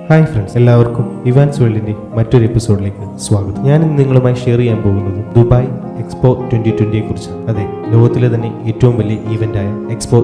Hi friends, എല്ലാവർക്കും Evans വേൾഡിന്റെ മറ്റൊരു എപ്പിസോഡിലേക്ക് സ്വാഗതം. ഞാൻ ഇന്ന് നിങ്ങളുമായി ഷെയർ ചെയ്യാൻ പോകുന്നത് ദുബായ് എക്സ്പോ 2020യെ കുറിച്ചാണ്. അതെ, ലോകത്തിലെ തന്നെ ഏറ്റവും വലിയ ഈവന്റായ expo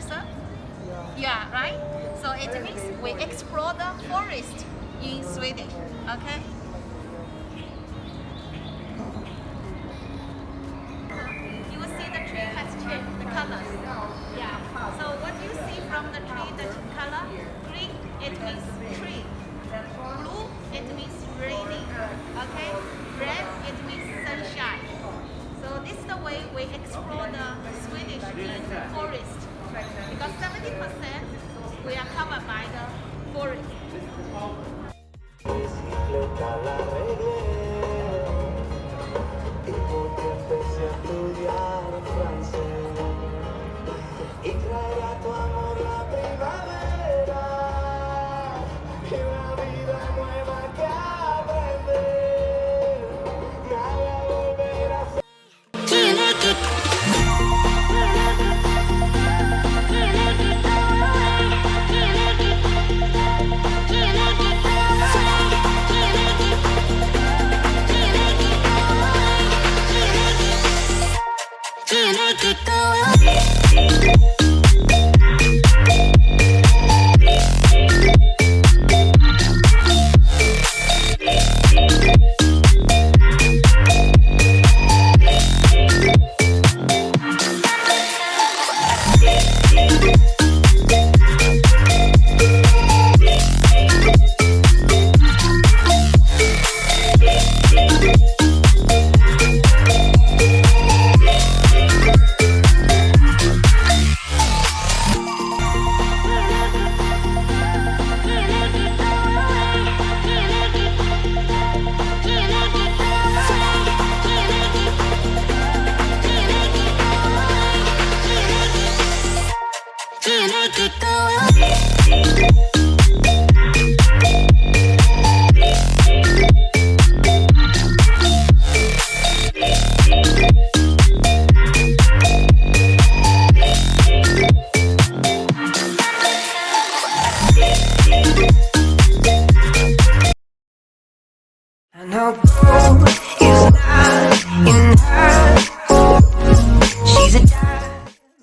sir? Yeah, right? So it means we explore the forest in Swedish. Okay? You will see the tree has changed the colors. Yeah. So what you see from the tree, the color, green, it means tree. Blue, it means rainy. Okay? Red, it means sunshine. So this is the way we explore the Swedish in forest. Because 70% we are covered by the forest. Bicicleta la regué y porque empecé a estudiar francés y traerá tu amor la primavera y una vida nueva que aprender me haga volver a ser. Can I get the